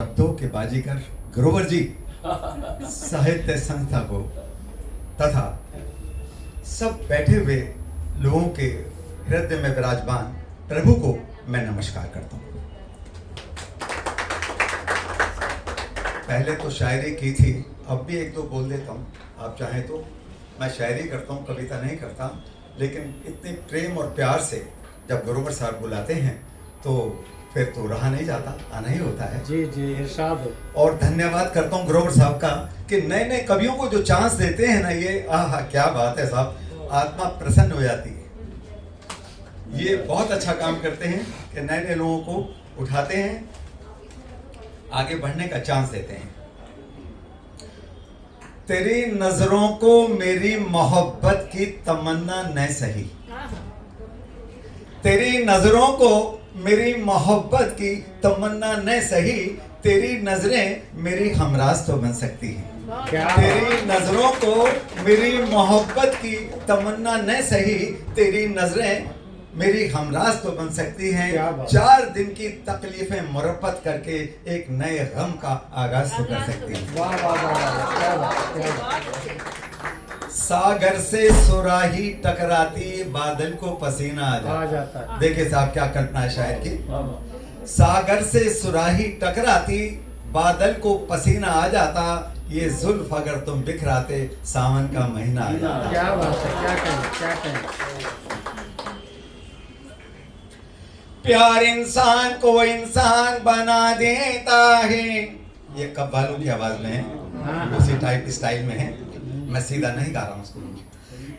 शब्दों के बाजीगर ग्रोवर जी साहित्य संस्था को तथा सब बैठे हुए लोगों के हृदय में विराजमान प्रभु को मैं नमस्कार करता हूँ। पहले तो शायरी की थी, अब भी एक दो बोल देता हूँ। आप चाहें तो मैं शायरी करता हूँ, कविता नहीं करता, लेकिन इतने प्रेम और प्यार से जब ग्रोवर साहब बुलाते हैं तो फिर तो रहा नहीं जाता, आना ही होता है। जी जी इरशाद हो। और धन्यवाद करता हूँ ग्रोवर साहब का कि नए नए कवियों को जो चांस देते हैं ना, ये आहा क्या बात है साहब, आत्मा प्रसन्न हो जाती है। ये बहुत अच्छा काम करते हैं कि नए नए लोगों को उठाते हैं, आगे बढ़ने का चांस देते हैं। तेरी नजरों को मेरी मोहब्बत की तमन्ना न सही, तेरी नजरों को मेरी मोहब्बत की तमन्ना न सही, तेरी नजरें मेरी हमराज तो बन सकती हैं। तेरी नजरों को मेरी मोहब्बत की तमन्ना न सही, तेरी नजरें मेरी हमराज तो बन सकती हैं। 4 दिन की तकलीफें मुरब्बत करके एक नए गम का आगाज तो कर सकती हैं। वाह वाह वाह, क्या बात, क्या बात। सागर से सुराही टकराती, बादल को पसीना आ जाता है। देखिए साहब क्या कल्पना है शायर की। सागर से सुराही टकराती, बादल को पसीना आ जाता, ये जुल्फ अगर तुम बिखराते, सावन का महीना आ जाता। क्या बात है, क्या कहें, क्या कहें। प्यार इंसान को इंसान बना देता है, ये कव्वालों की आवाज में है, उसी टाइप स्टाइल में है, मैं सीधा नहीं गा रहा हूं उसको।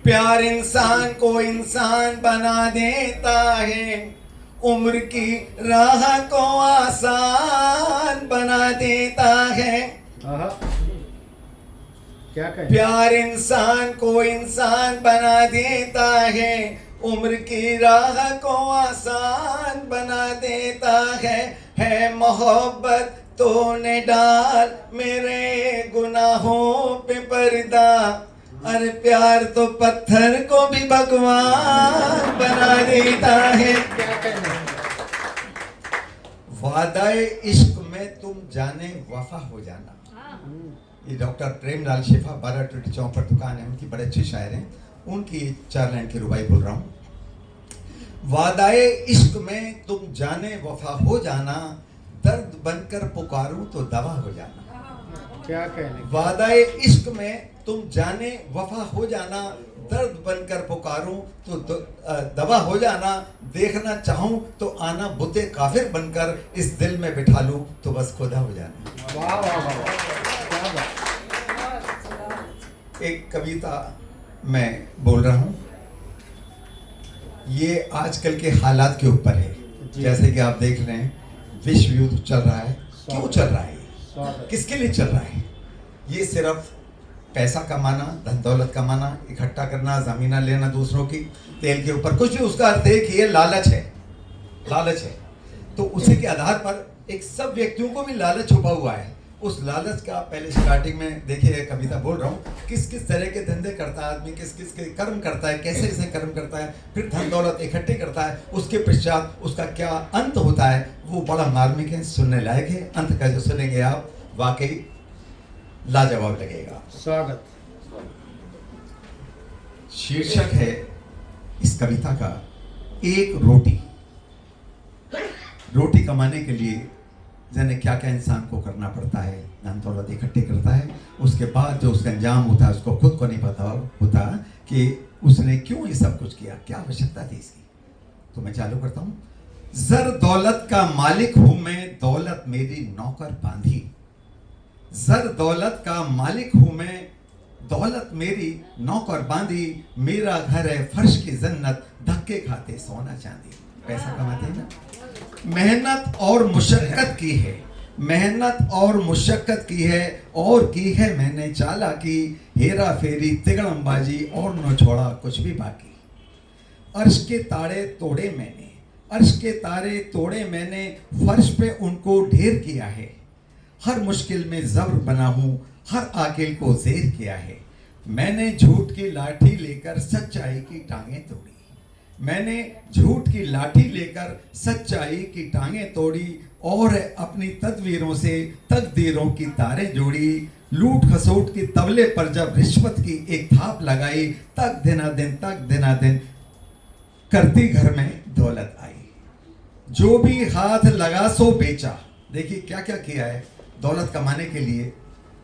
प्यार इंसान को इंसान बना देता है, उम्र की राह को आसान बना देता है। क्या कहें। प्यार इंसान को इंसान बना देता है, उम्र की राह को आसान बना देता है मोहब्बत तूने डाल मेरे गुनाहों पे पर्दा, अरे प्यार तो पत्थर को भी भगवान बना देता है। क्या कहना। वादाए इश्क में तुम जाने वफा हो जाना, ये डॉक्टर प्रेमलाल शेफा 12 टूटी चौक पर दुकान है उनकी, बड़े अच्छे शायर हैं, उनकी 4 लाइन की रुबाई बोल रहा हूँ। वादाए इश्क में तुम जाने वफा हो जाना, दर्द बनकर पुकारूं तो दवा हो जाना। क्या कहने। वादाए इश्क में तुम जाने वफा हो जाना, दर्द बनकर पुकारूं तो दवा हो जाना, देखना चाहूं तो आना बुते काफिर बनकर, इस दिल में बिठा लूं तो बस खुदा हो जाना। वाह वाह वाह, क्या बात। एक कविता मैं बोल रहा हूं, ये आजकल के हालात के ऊपर है। जैसे कि आप देख रहे हैं विश्व युद्ध चल रहा है, क्यों चल रहा है, किसके लिए चल रहा है? ये सिर्फ पैसा कमाना, धन दौलत कमाना, इकट्ठा करना, जमीना लेना दूसरों की, तेल के ऊपर, कुछ भी उसका अर्थ है कि ये लालच है, लालच है। तो उसी के आधार पर एक सब व्यक्तियों को भी लालच छुपा हुआ है। उस लालच का पहले स्टार्टिंग में देखिए, कविता बोल रहा हूँ, किस किस तरह के धंधे करता है आदमी, किस किस के कर्म करता है, कैसे कैसे कर्म करता है, फिर धन दौलत इकट्ठे करता है, उसके पश्चात उसका क्या अंत होता है, वो बड़ा मार्मिक है, सुनने लायक है। अंत का जो सुनेंगे आप वाकई लाजवाब लगेगा। स्वागत। शीर्षक है इस कविता का, एक रोटी। रोटी कमाने के लिए जाने क्या क्या इंसान को करना पड़ता है, धन दौलत इकट्ठे करता है, उसके बाद जो उसका अंजाम होता है उसको खुद को नहीं पता होता कि उसने क्यों ये सब कुछ किया, क्या आवश्यकता थी इसकी। तो मैं चालू करता हूँ। जर दौलत का मालिक हूं मैं, दौलत मेरी नौकर बांधी। जर दौलत का मालिक हूं मैं, दौलत मेरी नौकर बांधी, मेरा घर है फर्श की जन्नत, धक्के खाते सोना चांदी। पैसा कमाते हैं ना, मेहनत और मुशक्कत की है, मेहनत और मुशक्कत की है, और की है मैंने चालाकी, हेरा फेरी तिगड़मबाजी और न छोड़ा कुछ भी बाकी। अर्श के तारे तोड़े मैंने, अर्श के तारे तोड़े मैंने, फर्श पे उनको ढेर किया है, हर मुश्किल में जब्र बना हूं, हर आकिल को ज़ेर किया है। मैंने झूठ की लाठी लेकर सच्चाई की टांगें तोड़ी, मैंने झूठ की लाठी लेकर सच्चाई की टांगें तोड़ी और अपनी तदवीरों से तकदीरों की तारें जोड़ी। लूट खसोट की तबले पर जब रिश्वत की एक थाप लगाई, तक दिना दिन करती घर में दौलत आई। जो भी हाथ लगा सो बेचा। देखिए क्या क्या किया है दौलत कमाने के लिए,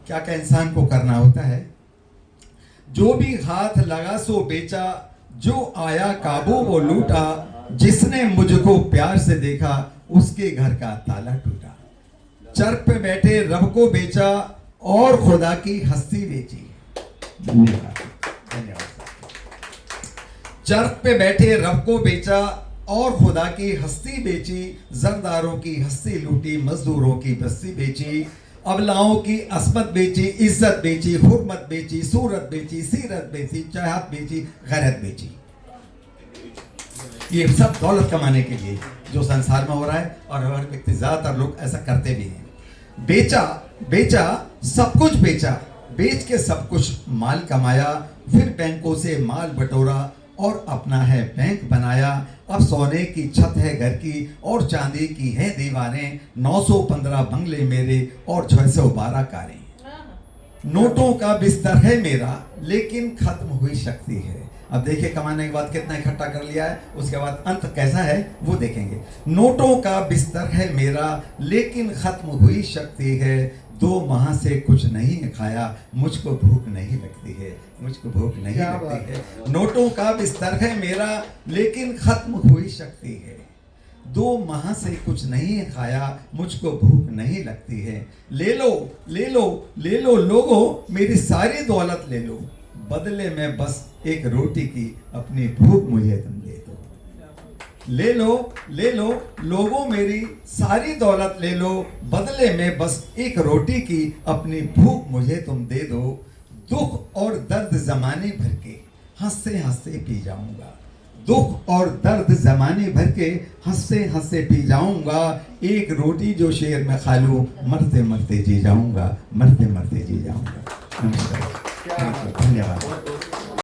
क्या क्या इंसान को करना होता है। जो भी हाथ लगा सो बेचा, जो आया काबू वो लूटा, जिसने मुझको प्यार से देखा उसके घर का ताला टूटा। चर पे बैठे रब को बेचा और खुदा की हस्ती बेची। धन्यवाद धन्यवाद। चर पे बैठे रब को बेचा और खुदा की हस्ती बेची, जरदारों की हस्ती लूटी, मजदूरों की बस्ती बेची, अबलाओं की असमत बेची, इज्जत बेची, हुर्मत बेची, सूरत बेची, सीरत बेची, चाहत बेची, गैरत बेची। ये सब दौलत कमाने के लिए जो संसार में हो रहा है, और हर व्यक्ति ज्यादातर लोग ऐसा करते भी हैं। बेचा सब कुछ बेचा, बेच के सब कुछ माल कमाया, फिर बैंकों से माल बटोरा और अपना है बैंक बनाया। अब सोने की छत है घर की और चांदी की है दीवारें, 915 बंगले मेरे और 612 कारें। नोटों का बिस्तर है मेरा लेकिन खत्म हुई शक्ति है। अब देखिए कमाने के बाद कितना इकट्ठा कर लिया है, उसके बाद अंत कैसा है वो देखेंगे। नोटों का बिस्तर है मेरा लेकिन खत्म हुई शक्ति है, 2 माह से कुछ नहीं खाया, मुझको भूख नहीं लगती है, मुझको भूख नहीं लगती है। नोटों का बिस्तर है मेरा लेकिन खत्म हुई शक्ति है, 2 माह से कुछ नहीं खाया, मुझको भूख नहीं लगती है। ले लो ले लो ले लो लोगों मेरी सारी दौलत ले लो, बदले में बस एक रोटी की अपनी भूख मुझे तुम दे दो। ले लो लोगों मेरी सारी दौलत ले लो, बदले में बस एक रोटी की अपनी भूख मुझे तुम दे दो। दुख और दर्द जमाने भर के हंसते हंसते पी जाऊंगा, दुख और दर्द जमाने भर के हंसते हंसते पी जाऊंगा। एक रोटी जो शेर में खा लूं, मरते मरते जी जाऊंगा, मरते मरते जी जाऊंगा। नमस्कार, धन्यवाद।